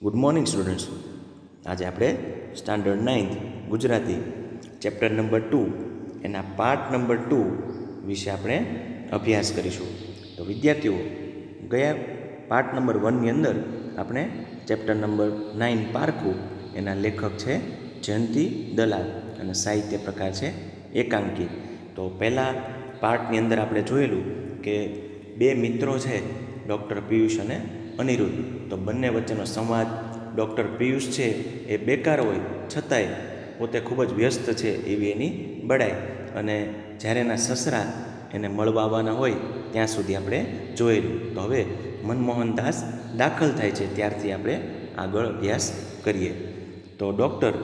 Good morning students. આજે આપણે standard 9th Gujarati chapter number 2 એના પાર્ટ નંબર 2 વિશે આપણે અભ્યાસ કરીશું. તો વિદ્યાર્થીઓ, ગયા પાર્ટ નંબર 1ની અંદર આપણે ચેપ્ટર નંબર 9 પારખું. એના લેખક છે જયંતી દલાલ અને સાહિત્ય પ્રકાર છે એકાંકી. તો પહેલાં પાર્ટની અંદર આપણે જોયેલું કે બે મિત્રો છે, ડૉક્ટર પિયુષ અને અનિરુદ્ધ. તો બંને વચ્ચેનો સંવાદ, ડૉક્ટર પિયુષ છે એ બેકાર હોય છતાંય પોતે ખૂબ જ વ્યસ્ત છે એવી એની બડાઈ, અને જ્યારે એના સસરા એને મળવા આવવાના હોય ત્યાં સુધી આપણે જોયેલું. તો હવે મનમોહનદાસ દાખલ થાય છે ત્યારથી આપણે આગળ અભ્યાસ કરીએ. તો ડૉક્ટર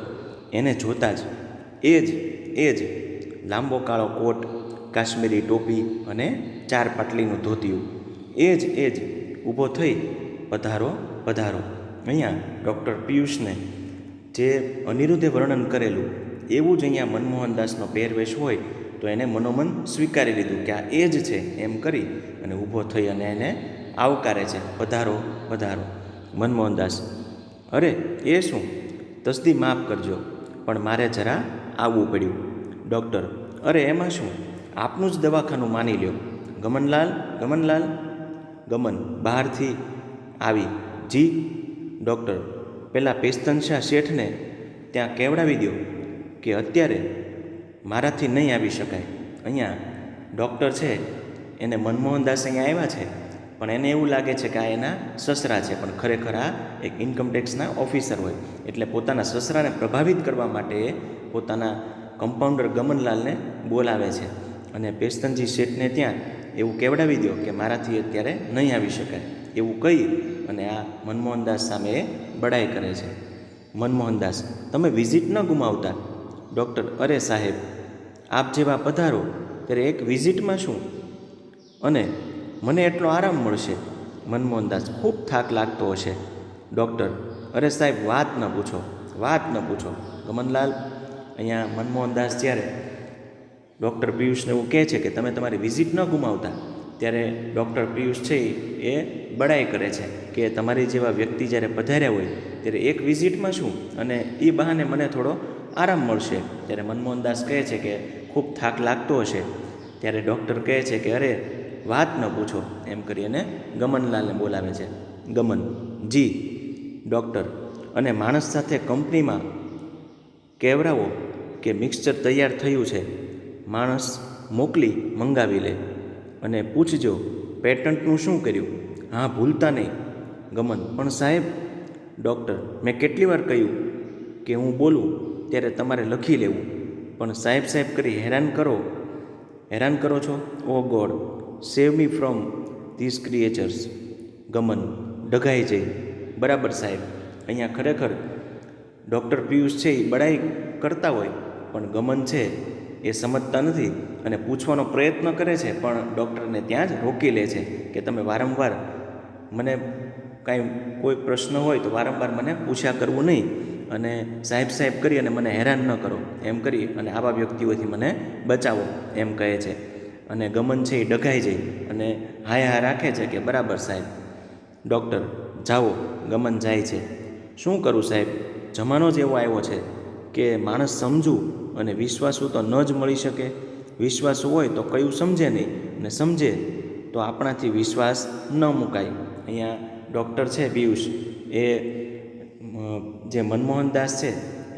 એને જોતાં જ એ જ લાંબો કાળો કોટ, કાશ્મીરી ટોપી અને 4 પાટલીનું ધોતિયું, એ જ ઊભો થઈ પધારો પધારો. અહીંયા ડૉક્ટર પિયુષને જે અનિરુદ્ધે વર્ણન કરેલું એવું જ અહીંયા મનમોહનદાસનો પહેરવેશ હોય તો એને મનોમન સ્વીકારી લીધું કે આ એ જ છે એમ કરી અને ઊભો થઈ અને એને આવકારે છે, પધારો પધારો. મનમોહનદાસ: અરે એ શું, તસદી માફ કરજો, પણ મારે જરા આવવું પડ્યું. ડૉક્ટર: અરે એમાં શું, આપનું જ દવાખાનું માની લ્યો. ગમનલાલ ગમન બહારથી આવી: જી. ડૉક્ટર: પેલા પેસ્તનશા શેઠને ત્યાં કેવડાવી દો કે અત્યારે મારાથી નહીં આવી શકાય. અહીંયા ડૉક્ટર છે એને મનમોહનદાસ અહીંયા આવ્યા છે, પણ એને એવું લાગે છે કે આ એના સસરા છે, પણ ખરેખર આ એક ઇન્કમટેક્સના ઓફિસર હોય. એટલે પોતાના સસરાને પ્રભાવિત કરવા માટે પોતાના કમ્પાઉન્ડર ગમનલાલને બોલાવે છે અને પેસ્તનજી શેઠને ત્યાં એવું કેવડાવી દો કે મારાથી અત્યારે નહીં આવી શકાય એવું કહી અને આ મનમોહનદાસ સામે એ બડાઈ કરે છે. મનમોહનદાસ: તમે વિઝિટ ન ગુમાવતા. ડૉક્ટર: અરે સાહેબ, આપ જેવા પધારો ત્યારે એક વિઝિટમાં શું, અને મને એટલો આરામ મળશે. મનમોહનદાસ: ખૂબ થાક લાગતો હશે. ડૉક્ટર: અરે સાહેબ, વાત ન પૂછો. ગમનલાલ: અહીંયા મનમોહનદાસ જ્યારે ડૉક્ટર પિયુષને એવું કહે છે કે તમે તમારી વિઝિટ ન ગુમાવતા, ત્યારે ડૉક્ટર પિયુષ છે એ બડાઈ કરે છે કે તમારી જેવા વ્યક્તિ જ્યારે પધાર્યા હોય ત્યારે એક વિઝિટમાં શું, અને એ બહાને મને થોડો આરામ મળશે. ત્યારે મનમોહનદાસ કહે છે કે ખૂબ થાક લાગતો હશે. ત્યારે ડૉક્ટર કહે છે કે અરે વાત ન પૂછો એમ કરી અને ગમનલાલને બોલાવે છે. ગમન: જી. ડૉક્ટર: અને માણસ સાથે કંપનીમાં કહેવરાવો કે મિક્સચર તૈયાર થયું છે, માણસ મોકલી મંગાવી લે, અને પૂછજો પેટન્ટનું શું કર્યું. હા, ભૂલતા નહીં. ગમન: પણ સાહેબ. ડૉક્ટર: મેં કેટલી વાર કહ્યું કે હું બોલું ત્યારે તમારે લખી લેવું, પણ સાહેબ કરી હેરાન કરો છો. Oh God, save me from these creatures. Gaman ડઘાઈ જઈ: બરાબર સાહેબ. અહીંયા ખરેખર ડૉક્ટર પિયુષ છે એ બડાઈ કરતા હોય, પણ ગમન છે એ સમજતા નથી અને પૂછવાનો પ્રયત્ન કરે છે, પણ ડૉક્ટરને ત્યાં જ રોકી લે છે કે તમે વારંવાર મને કાંઈ કોઈ પ્રશ્ન હોય તો વારંવાર મને પૂછ્યા કરવું નહીં, અને સાહેબ કરી અને મને હેરાન ન કરો એમ કરી અને આવા વ્યક્તિઓથી મને બચાવો એમ કહે છે. અને ગમન છે એ ડઘાઈ જઈ અને હા રાખે છે કે બરાબર સાહેબ. ડૉક્ટર: જાઓ. ગમન જાય છે. શું કરું સાહેબ, જમાનો જ એવો આવ્યો છે કે માણસ સમજુ અને વિશ્વાસુ તો ન જ મળી શકે. વિશ્વાસુ હોય તો કયું સમજે નહીં, અને સમજે તો આપણાથી વિશ્વાસ ન મુકાય. અહીંયા ડૉક્ટર છે પિયુષ એ જે મનમોહનદાસ છે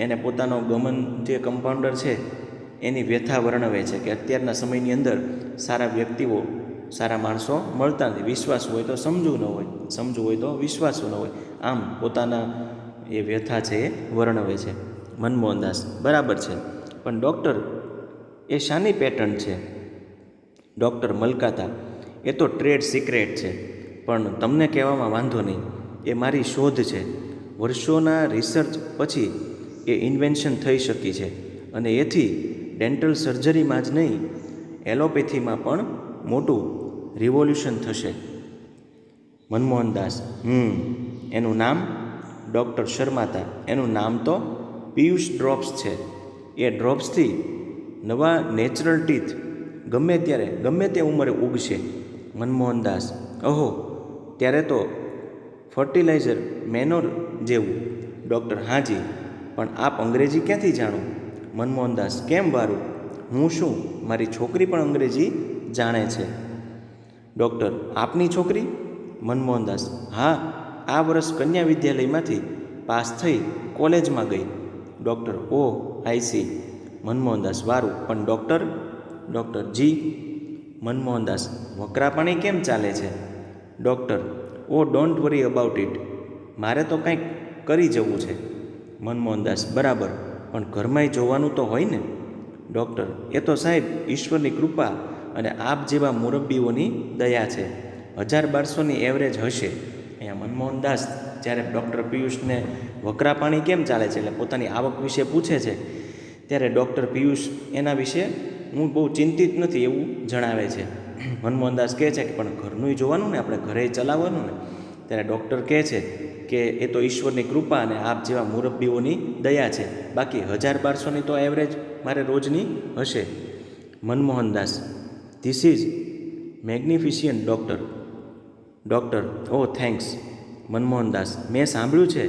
એને પોતાનો ગમન જે કમ્પાઉન્ડર છે એની વ્યથા વર્ણવે છે કે અત્યારના સમયની અંદર સારા વ્યક્તિઓ, સારા માણસો મળતા નથી. વિશ્વાસુ હોય તો સમજવું હોય તો વિશ્વાસુ ન હોય. આમ પોતાના એ વ્યથા છે એ વર્ણવે છે. મનમોહનદાસ: બરાબર છે, પણ ડૉક્ટર એ શાની પેટન્ટ છે. ડૉક્ટર મલકાતા: એ તો ટ્રેડ સિક્રેટ છે, પણ તમને કહેવામાં વાંધો નહીં. એ મારી શોધ છે. વર્ષોના રિસર્ચ પછી એ ઇન્વેન્શન થઈ શકી છે, અને એથી ડેન્ટલ સર્જરીમાં જ નહીં, એલોપેથીમાં પણ મોટું રિવોલ્યુશન થશે. મનમોહનદાસ: એનું નામ? ડૉક્ટર શર્માતા: એનું નામ તો પિયુષ ડ્રોપ્સ છે. એ ડ્રોપ્સથી નવા નેચરલ ટીથ ગમે ત્યારે ગમે તે ઉંમરે ઉગશે. મનમોહનદાસ: ઓહો, ત્યારે તો ફર્ટિલાઇઝર મેનોર જેવું. ડૉક્ટર: હાજી, પણ આપ અંગ્રેજી ક્યાંથી જાણો? મનમોહનદાસ: કેમ વારું, હું શું, મારી છોકરી પણ અંગ્રેજી જાણે છે. ડૉક્ટર: આપની છોકરી? મનમોહનદાસ: હા, આ વર્ષ કન્યા વિદ્યાલયમાંથી પાસ થઈ કોલેજમાં ગઈ. Doctor: oh, I see. Manmohandas: વારું, પણ ડૉક્ટર? ડૉક્ટર: જી. મનમોહનદાસ: વકરાપાણી કેમ ચાલે છે? Doctor: oh don't worry about it, મારે તો કંઈક કરી જવું છે. મનમોહનદાસ: બરાબર, પણ ઘરમાંય જોવાનું તો હોય ને? ડૉક્ટર: એ તો સાહેબ ઈશ્વરની કૃપા અને આપ જેવા મુરબ્બીઓની દયા છે. 1000-1200ની એવરેજ હશે. અહીંયા મનમોહનદાસ જ્યારે ડૉક્ટર પિયુષને વકરાપાણી કેમ ચાલે છે એટલે પોતાની આવક વિશે પૂછે છે, ત્યારે ડૉક્ટર પિયુષ એના વિશે હું બહુ ચિંતિત નથી એવું જણાવે છે. મનમોહનદાસ કહે છે કે પણ ઘરનું જોવાનું ને, આપણે ઘરે ચલાવવાનું ને. ત્યારે ડૉક્ટર કહે છે કે એ તો ઈશ્વરની કૃપા અને આપ જેવા મુરબ્બીઓની દયા છે, બાકી 1000-1200ની તો એવરેજ મારે રોજની હશે. Manmohandas: this is magnificent doctor. Doctor: oh thanks. Manmohandas: મેં સાંભળ્યું છે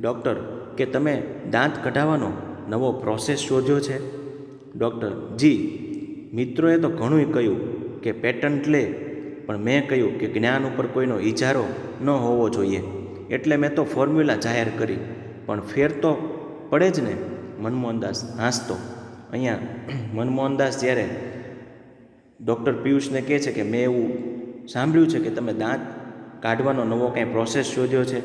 ડૉક્ટર કે તમે દાંત કઢાવવાનો નવો પ્રોસેસ શોધ્યો છે. ડૉક્ટર: જી, મિત્રોએ તો ઘણુંય કહ્યું કે પેટન્ટ લે, પણ મેં કહ્યું કે જ્ઞાન ઉપર કોઈનો ઇજારો ન હોવો જોઈએ, એટલે મેં તો ફોર્મ્યુલા જાહેર કરી, પણ ફેર તો પડે જ ને. મનમોહનદાસ હાંસતો. અહીંયા મનમોહનદાસ જ્યારે ડૉક્ટર પિયુષને કહે છે કે મેં એવું સાંભળ્યું છે કે તમે દાંત કાઢવાનો નવો કાંઈ પ્રોસેસ શોધ્યો છે,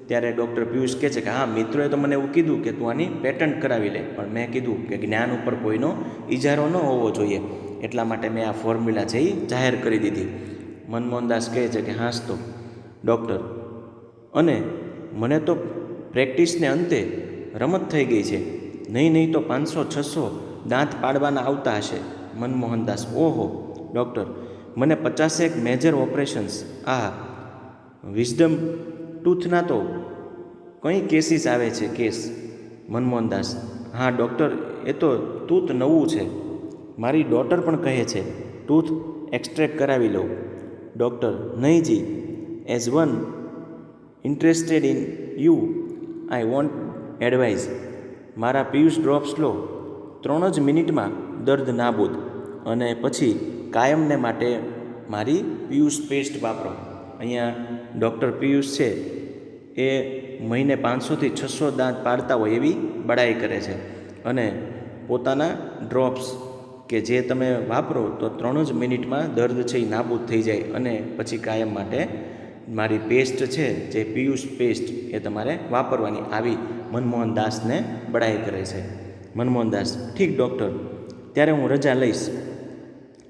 ત્યારે ડૉક્ટર પિયુષ કહે છે કે હા, મિત્રોએ તો મને એવું કીધું કે તું આની પેટન્ટ કરાવી લે, પણ મેં કીધું કે જ્ઞાન ઉપર કોઈનો ઇજારો ન હોવો જોઈએ, એટલા માટે મેં આ ફોર્મ્યુલા છે એ જાહેર કરી દીધી. મનમોહનદાસ કહે છે કે હાંસતો. ડૉક્ટર: અને મને તો પ્રેક્ટિસને અંતે રમત થઈ ગઈ છે, નહીં તો 500-600 દાંત પાડવાના આવતા હશે. મનમોહનદાસ: ઓહો. ડૉક્ટર: મને 50 મેજર ઓપરેશન્સ, આ વિઝડમ ટૂથના તો કંઈ કેસીસ આવે છે કેસ. મનમોહનદાસ: હા ડૉક્ટર, એ તો ટૂથ નવું છે, મારી ડોટર પણ કહે છે ટૂથ એક્સટ્રેક્ટ કરાવી લો. ડૉક્ટર: નહીં જી, as one interested in you I want advise. મારા પિયુષ ડ્રોપ્સ લો, 3 જ મિનિટમાં દર્દ નાબૂદ, અને પછી કાયમને માટે મારી પિયુષ પેસ્ટ વાપરો. અહીંયા ડૉક્ટર પિયુષ છે એ મહિને 500-600 દાંત પાડતા હોય એવી બડાઈ કરે છે, અને પોતાના ડ્રોપ્સ કે જે તમે વાપરો તો 3 જ મિનિટમાં દર્દ છે એ નાબૂદ થઈ જાય, અને પછી કાયમ માટે મારી પેસ્ટ છે જે પિયુષ પેસ્ટ એ તમારે વાપરવાની, આવી મનમોહનદાસને બડાઈ કરે છે. મનમોહનદાસ: ઠીક ડૉક્ટર, ત્યારે હું રજા લઈશ.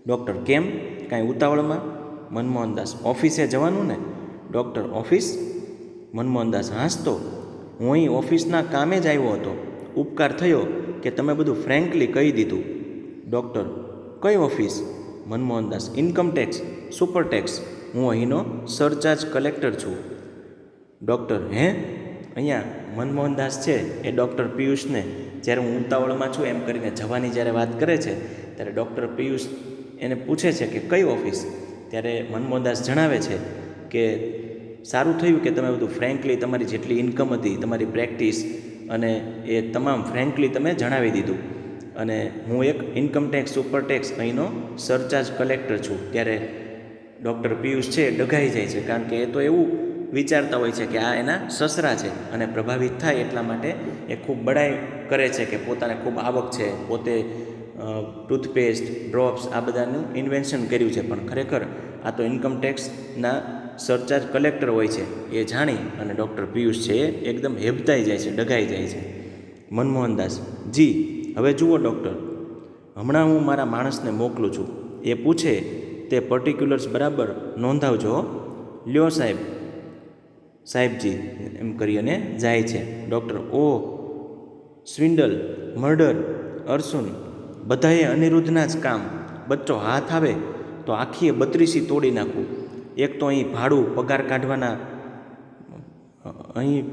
ડૉક્ટર: કેમ, કાંઈ ઉતાવળમાં? મનમોહનદાસ: ઓફિસે જવાનું ને. Doctor: office? મનમોહનદાસ હાંસતો: હું અહીં ઓફિસના કામે જ આવ્યો હતો, ઉપકાર થયો કે તમે બધું ફ્રેન્કલી કહી દીધું. ડૉક્ટર: કઈ ઓફિસ? મનમોહનદાસ: ઇન્કમટેક્સ સુપરટેક્સ, હું અહીંનો સરચાર્જ કલેક્ટર છું. ડૉક્ટર: હે? અહીંયા મનમોહનદાસ છે એ ડૉક્ટર પિયુષને જ્યારે હું ઉતાવળમાં છું એમ કરીને જવાની જ્યારે વાત કરે છે, ત્યારે ડૉક્ટર પિયુષ એને પૂછે છે કે કઈ ઓફિસ? ત્યારે મનમોહનદાસ જણાવે છે કે સારું થયું કે તમે બધું ફ્રેન્કલી તમારી જેટલી ઇન્કમ હતી, તમારી પ્રેક્ટિસ અને એ તમામ ફ્રેન્કલી તમે જણાવી દીધું, અને હું એક ઇન્કમટેક્સ સુપરટેક્સ અહીંનો સરચાર્જ કલેક્ટર છું. ત્યારે ડૉક્ટર પિયુષ છે ડઘાઈ જાય છે, કારણ કે એ તો એવું વિચારતા હોય છે કે આ એના સસરા છે, અને પ્રભાવિત થાય એટલા માટે એ ખૂબ બડાઈ કરે છે કે પોતાને ખૂબ આવક છે, પોતે ટૂથપેસ્ટ, ડ્રોપ્સ આ બધાનું ઇન્વેન્શન કર્યું છે, પણ ખરેખર આ તો ઇન્કમટેક્સના સરચાર્જ કલેક્ટર હોય છે એ જાણી અને ડૉક્ટર પિયુષ છે એ એકદમ હેબતાઈ જાય છે, ડઘાઈ જાય છે. મનમોહનદાસ: જી, હવે જુઓ ડૉક્ટર, હમણાં હું મારા માણસને મોકલું છું, એ પૂછે તે પર્ટિક્યુલર્સ બરાબર નોંધાવજો. લ્યો સાહેબ. સાહેબજી એમ કરી અને જાય છે. ડૉક્ટર: ઓહ, સ્વિન્ડલ, મર્ડર, અર્સુન, બધાએ અનિરુદ્ધના જ કામ. બચ્ચો હાથ આવે તો આખીએ 32 તોડી નાખું. એક તો અહીં ભાડું, પગાર કાઢવાના, અહીં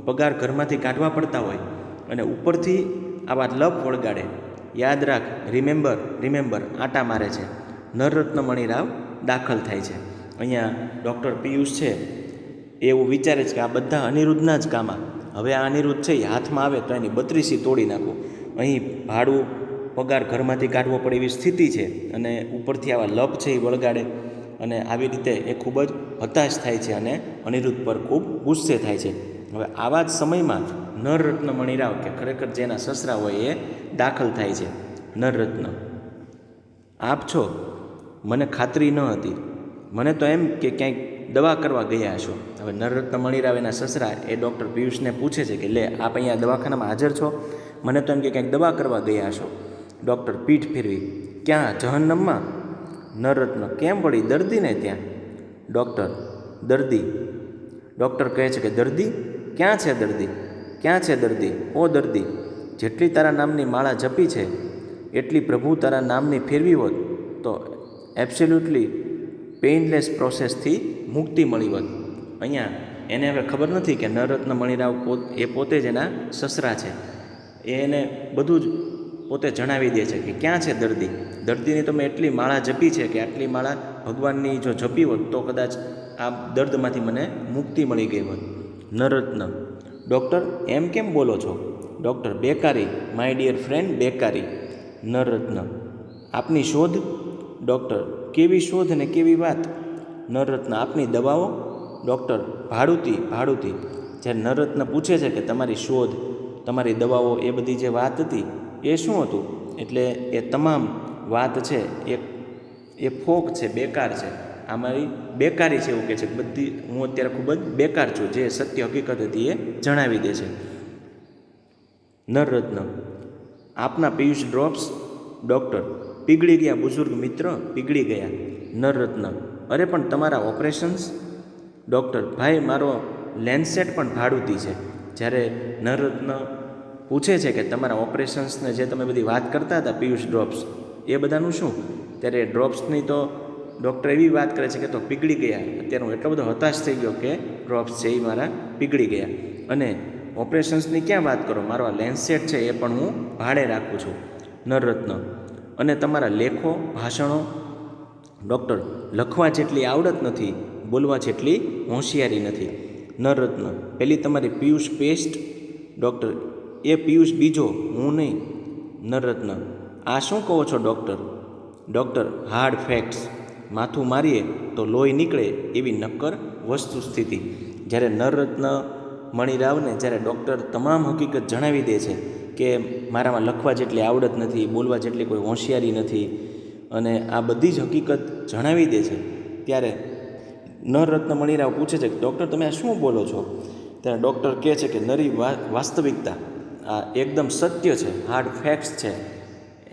પગાર ઘરમાંથી કાઢવા પડતા હોય, અને ઉપરથી આવા લપ વળગાડે. યાદ રાખ, રિમેમ્બર રિમેમ્બર આટા મારે છે. નરરત્ન મણિરાવ દાખલ થાય છે. અહીંયા ડૉક્ટર પિયુષ છે એવું વિચારે છે કે આ બધા અનિરુદ્ધના જ કામા, હવે આ અનિરુદ્ધ છે એ હાથમાં આવે તો એની 32 તોડી નાખું. અહીં ભાડું પગાર ઘરમાંથી કાઢવો પડે એવી સ્થિતિ છે અને ઉપરથી આવા લપ છે એ વળગાડે, અને આવી રીતે એ ખૂબ જ હતાશ થાય છે અને અનિરુદ્ધ પર ખૂબ ગુસ્સે થાય છે. હવે આવા જ સમયમાં નરરત્ન મણિરાવ, કે ખરેખર જેના સસરા હોય, એ દાખલ થાય છે. નરરત્ન: આપ છો? મને ખાતરી ન હતી, મને તો એમ કે ક્યાંક દવા કરવા ગયા હશો. હવે નરરત્ન મણિરાવ એના સસરા એ ડૉક્ટર પિયુષને પૂછે છે કે લે, આપ અહીંયા દવાખાનામાં હાજર છો? મને તો એમ કે ક્યાંક દવા કરવા ગયા હશો. ડૉક્ટર પીઠ ફેરવી: ક્યાં, જહન્નમમાં? નરરત્ન: કેમ વળી, દર્દીને ત્યાં? ડૉક્ટર: દર્દી? ડૉક્ટર કહે છે કે દર્દી? ક્યાં છે દર્દી? ક્યાં છે દર્દી? ઓ દર્દી, જેટલી તારા નામની માળા જપી છે એટલી પ્રભુ તારા નામની ફેરવી હોત તો એબ્સોલ્યુટલી પેઇનલેસ પ્રોસેસથી મુક્તિ મળી હોત. અહીંયા એને હવે ખબર નથી કે નરરત્ન મણિરાવ એ પોતે જ એના સસરા છે. એને બધું જ પોતે જણાવી દે છે કે ક્યાં છે દર્દી? દર્દીની તો મેં એટલી માળા જપી છે કે આટલી માળા ભગવાનની જો જપી હોત તો કદાચ આ દર્દમાંથી મને મુક્તિ મળી ગઈ હોત. નરરત્ન: ડૉક્ટર, એમ કેમ બોલો છો? ડૉક્ટર: બેકારી, માય ડિયર ફ્રેન્ડ, બેકારી. નરરત્ન: આપની શોધ? ડૉક્ટર: કેવી શોધ ને કેવી વાત? નરરત્ન: આપની દવાઓ? ડૉક્ટર: ભાડુતી, ભાડુતી. જ્યારે નરરત્ન પૂછે છે કે તમારી શોધ, તમારી દવાઓ, એ બધી જે વાત હતી એ શું હતું? એટલે એ તમામ વાત છે એ ફોક છે, બેકાર છે. આ મારી બેકારી છે એવું કહે છે. બધી હું અત્યારે ખૂબ જ બેકાર છું, જે સત્ય હકીકત હતી એ જણાવી દે છે. નરરત્ન: આપના પિયુષ ડ્રોપ્સ? ડૉક્ટર: પીગળી ગયા બુઝુર્ગ મિત્ર, પીગળી ગયા. નરરત્ન: અરે પણ તમારા ઓપરેશન્સ? ડૉક્ટર: ભાઈ, મારો લેન્સેટ પણ ભાડુતી છે. જ્યારે નરરત્ન પૂછે છે કે તમારા ઓપરેશન્સને જે તમે બધી વાત કરતા હતા, પિયુષ ડ્રોપ્સ, એ બધાનું શું? ત્યારે ડ્રોપ્સની તો ડૉક્ટર એવી વાત કરે છે કે તો પીગળી ગયા. અત્યારે હું એટલો બધો હતાશ થઈ ગયો કે ડ્રોપ્સ છે એ મારા પીગળી ગયા. અને ઓપરેશન્સની ક્યાં વાત કરો, મારો આ લેન્સેટ છે એ પણ હું ભાડે રાખું છું. નરરત્ન: અને તમારા લેખો, ભાષણો? ડૉક્ટર: લખવા જેટલી આવડત નથી, બોલવા જેટલી હોશિયારી નથી. નરરત્ન: પેલી તમારી પિયુષ પેસ્ટ? ડૉક્ટર: એ પિયુષ બીજો, હું નહીં. નરરત્ન: આ શું કહો છો ડૉક્ટર? Doctor: hard facts. માથું મારીએ તો લોહી નીકળે એવી નક્કર વસ્તુસ્થિતિ. જ્યારે નરરત્ન મણિરાવને જ્યારે ડૉક્ટર તમામ હકીકત જણાવી દે છે કે મારામાં લખવા જેટલી આવડત નથી, બોલવા જેટલી કોઈ હોશિયારી નથી, અને આ બધી જ હકીકત જણાવી દે છે, ત્યારે નરરત્ન મણિરાવ પૂછે છે કે ડૉક્ટર, તમે આ શું બોલો છો? ત્યારે ડૉક્ટર કહે છે કે નરી વાસ્તવિકતા, આ એકદમ સત્ય છે, હાર્ડ ફેક્ટ્સ છે,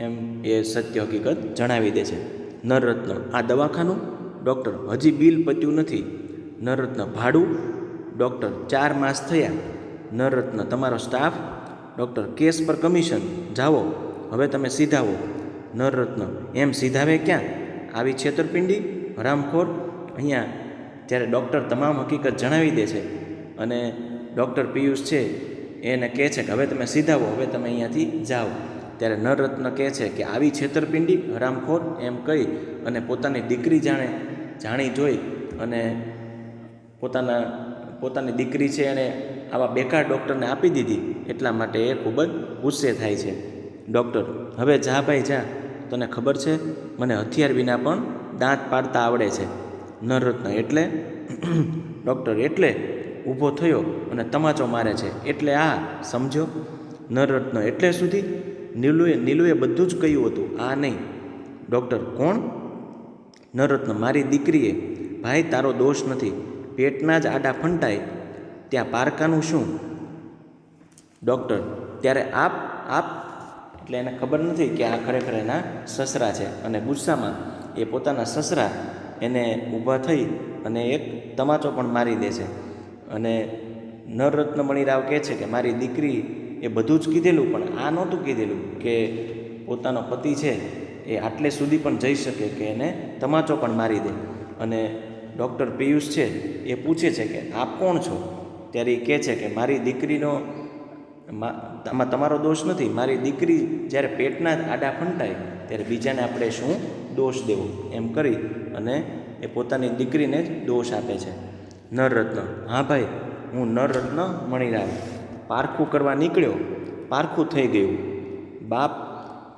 એમ એ સત્ય હકીકત જણાવી દે છે. નરરત્ન: આ દવાખાનું? ડૉક્ટર: હજી બિલ પત્યું નથી. નરરત્ન: ભાડું? ડૉક્ટર: 4 માસ થયા. નરરત્ન: તમારો સ્ટાફ? ડૉક્ટર: કેસ પર કમિશન. જાઓ, હવે તમે સીધાવો. નરરત્ન: એમ સીધાવે ક્યાં? આવી છેતરપિંડી, હરામખોર. અહીંયા જ્યારે ડૉક્ટર તમામ હકીકત જણાવી દે છે અને ડૉક્ટર પિયુષ છે એને કહે છે કે હવે તમે સીધાવો, હવે તમે અહીંયાથી જાઓ, ત્યારે નરરત્ન કહે છે કે આવી છેતરપિંડી, હરામખોર, એમ કહી અને પોતાની દીકરી જાણી જોઈ અને પોતાની દીકરી છે એને આવા બેકાર ડૉક્ટરને આપી દીધી, એટલા માટે એ ખૂબ જ ગુસ્સે થાય છે. ડૉક્ટર: હવે જા ભાઈ જા, તને ખબર છે મને હથિયાર વિના પણ દાંત પાડતા આવડે છે. નરરત્ન: એટલે? ડૉક્ટર: એટલે ઊભો થયો અને તમાચો મારે છે, એટલે આ સમજો. નરરત્ન: એટલે સુધી? નીલુએ બધું જ કહ્યું હતું, આ નહીં. ડૉક્ટર: કોણ? નરરત્ન: મારી દીકરીએ. ભાઈ, તારો દોષ નથી, પેટના જ આડા ફંટાય ત્યાં પારકાનું શું? ડૉક્ટર: ત્યારે આપ એટલે એને ખબર નથી કે આ ખરેખર એના સસરા છે, અને ગુસ્સામાં એ પોતાના સસરા એને ઊભા થઈ અને એક તમાચો પણ મારી દે છે. અને નરરત્ન મણિરાવ કહે છે કે મારી દીકરી એ બધું જ કીધેલું, પણ આ નહોતું કીધેલું કે પોતાનો પતિ છે એ આટલે સુધી પણ જઈ શકે કે એને તમાચો પણ મારી દે. અને ડૉક્ટર પિયુષ છે એ પૂછે છે કે આપ કોણ છો? ત્યારે એ કહે છે કે મારી દીકરીનો આમાં તમારો દોષ નથી, મારી દીકરી જ્યારે પેટના જ આડા ફંટાય ત્યારે બીજાને આપણે શું દોષ દેવો, એમ કરી અને એ પોતાની દીકરીને જ દોષ આપે છે. નરરત્ન. હા ભાઈ, હું નરરત્ન મણિરાવ પારખું કરવા નીકળ્યો, પારખું થઈ ગયું. બાપ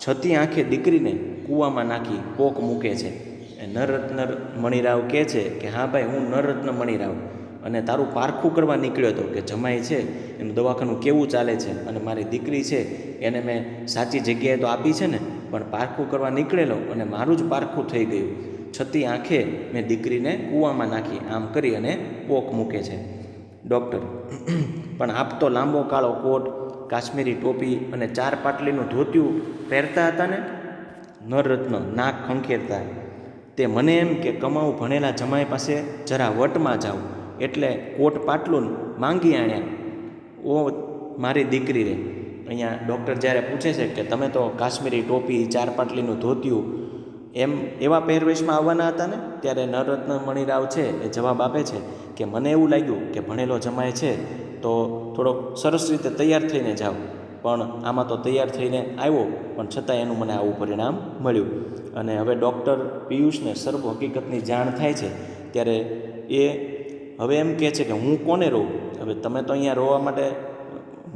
છતી આંખે દીકરીને કૂવામાં નાખી પોક મૂકે છે. એ નરરત્ન મણિરાવ કહે છે કે હા ભાઈ, હું નરરત્ન મણિરાવ અને તારું પારખું કરવા નીકળ્યો હતો કે જમાઈ છે એનું દવાખાનું કેવું ચાલે છે, અને મારી દીકરી છે એને મેં સાચી જગ્યાએ તો આપી છે ને, પણ પારખું કરવા નીકળેલો અને મારું જ પારખું થઈ ગયું. છતી આંખે મેં દીકરીને કૂવામાં નાખી, આમ કરી અને પોક મૂકે છે. ડૉક્ટર. પણ આપ તો લાંબો કાળો કોટ, કાશ્મીરી ટોપી અને 4 પાટલીનું ધોતિયું પહેરતા હતા ને? નરરત્ન નાક ખંખેરતા. તે મને એમ કે કમાવું ભણેલા જમાઈ પાસે જરા વટમાં જાઉં એટલે કોટ પાટલું માંગી આણ્યા. ઓ મારી દીકરી રે. અહીંયા ડૉક્ટર જ્યારે પૂછે છે કે તમે તો કાશ્મીરી ટોપી, 4 પાટલીનું ધોતિયું એમ એવા પહેરવેશમાં આવવાના હતા ને, ત્યારે નરરત્ન મણિરાવ છે એ જવાબ આપે છે કે મને એવું લાગ્યું કે ભણેલો જમાઈ છે તો થોડોક સરસ રીતે તૈયાર થઈને જાઓ, પણ આમાં તો તૈયાર થઈને આવ્યો પણ છતાં એનું મને આવું પરિણામ મળ્યું. અને હવે ડૉક્ટર પિયુષને સર્વ હકીકતની જાણ થાય છે ત્યારે એ હવે એમ કહે છે કે હું કોને રોઉં? હવે તમે તો અહીંયા રોવા માટે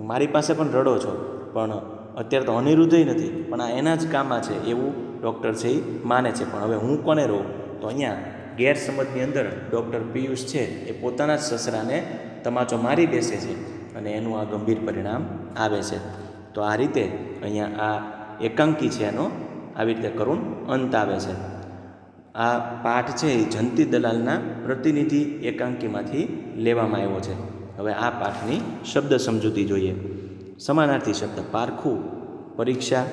મારી પાસે પણ રડો છો, પણ અત્યારે તો અનિરુદ્ધય નથી, પણ આ એના જ કામમાં છે એવું ડૉક્ટર છે એ માને છે. પણ હવે હું કોને રોઉં? તો અહીંયા ગેરસમજની અંદર ડૉક્ટર પિયુષ છે એ પોતાના જ સસરાને તમાચો મારી બેસે છે અને એનું આ ગંભીર પરિણામ આવે છે. તો આ રીતે અહીંયા આ એકાંકી છે એનો આવી રીતે કરુણ અંત આવે છે. આ પાઠ છે એ જંતી દલાલના પ્રતિનિધિ એકાંકીમાંથી લેવામાં આવ્યો છે. હવે આ પાઠની શબ્દ સમજૂતી જોઈએ. સમાનાર્થી શબ્દ પારખું પરીક્ષા,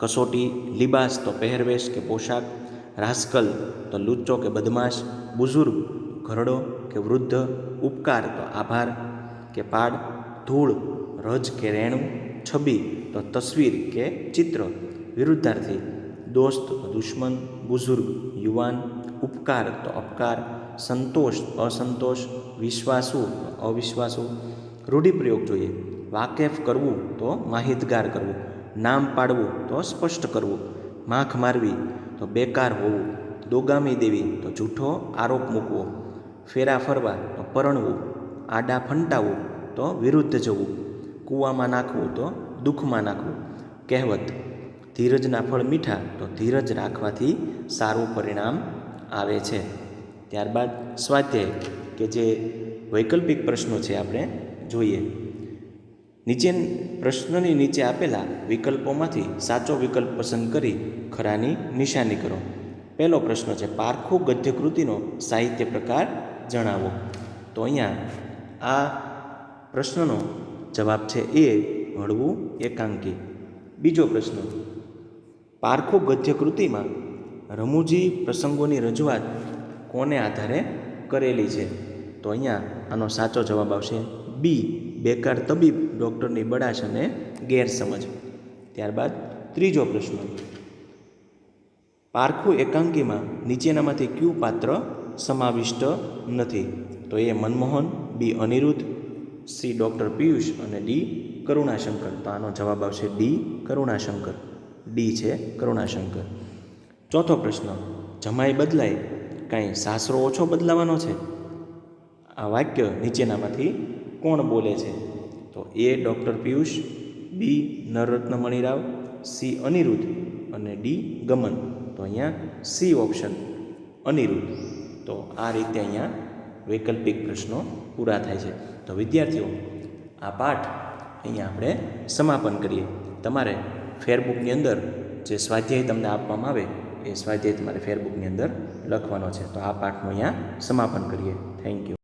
કસોટી, લિબાસ તો પહેરવેશ કે પોશાક, રાસ્કલ તો લુચ્ચો કે બદમાશ, બુઝુર્ગ ઘરડો કે વૃદ્ધ, ઉપકાર તો આભાર કે પાડ, ધૂળ રજ કે રેણું, છબી તો તસવીર કે ચિત્ર, વિરુદ્ધાર્થી દોસ્ત તો દુશ્મન, બુઝુર્ગ યુવાન, ઉપકાર તો અપકાર, સંતોષ અસંતોષ, વિશ્વાસુ તો અવિશ્વાસુ. રૂઢિપ્રયોગ જોઈએ. વાકેફ કરવું તો માહિતગાર કરવું, નામ પાડવું તો સ્પષ્ટ કરવું, માખ મારવી તો બેકાર હોવું, દોગામી દેવી તો જૂઠો આરોપ મૂકવો, ફેરા ફરવા તો પરણવું, આડા ફંટાવવું તો વિરુદ્ધ જવું, કૂવામાં નાખવું તો દુઃખમાં નાખવું. કહેવત. ધીરજના ફળ મીઠા તો ધીરજ રાખવાથી સારું પરિણામ આવે છે. ત્યારબાદ સ્વાધ્યાય કે જે વૈકલ્પિક પ્રશ્નો છે આપણે જોઈએ. નીચે પ્રશ્નની નીચે આપેલા વિકલ્પોમાંથી સાચો વિકલ્પ પસંદ કરી ખરાની નિશાની કરો. પહેલો પ્રશ્ન છે પારખું ગદ્યકૃતિનો સાહિત્ય પ્રકાર જણાવો. તો અહીંયા આ પ્રશ્નનો જવાબ છે એ હળવું એકાંકી. બીજો પ્રશ્ન પારખું ગદ્યકૃતિમાં રમૂજી પ્રસંગોની રજૂઆત કોને આધારે કરેલી છે? તો અહીંયા આનો સાચો જવાબ આવશે બી બેકાર તબીબ ડૉક્ટરની બડાશ અને ગેરસમજ. ત્યારબાદ ત્રીજો પ્રશ્ન પારખું એકાંકીમાં નીચેનામાંથી કયું પાત્ર સમાવિષ્ટ નથી? તો એ મનમોહન, બી અનિરુદ્ધ, સી ડૉક્ટર પિયુષ અને ડી કરુણાશંકર. તો આનો જવાબ આવશે ડી કરુણાશંકર. ડી છે કરુણાશંકર. ચોથો પ્રશ્ન જમાઈ બદલાય કાંઈ સાસરો ઓછો બદલાવાનો છે? આ વાક્ય નીચેનામાંથી કોણ બોલે છે? તો એ ડૉક્ટર પિયુષ, બી નરરત્ન મણિરાવ, સી અનિરુદ્ધ અને ડી ગમન. તો અહીંયા સી ઓપ્શન અનિરુદ્ધ. તો આ રીતે અહીંયા વૈકલ્પિક પ્રશ્નો પૂરા થાય છે. તો વિદ્યાર્થીઓ આ પાઠ અહીંયા આપણે સમાપન કરીએ. તમારે ફેરબુકની અંદર જે સ્વાધ્યાય તમને આપવામાં આવે એ સ્વાધ્યાય તમારે ફેરબુકની અંદર લખવાનો છે. તો આ પાઠનું અહીંયા સમાપન કરીએ. Thank you.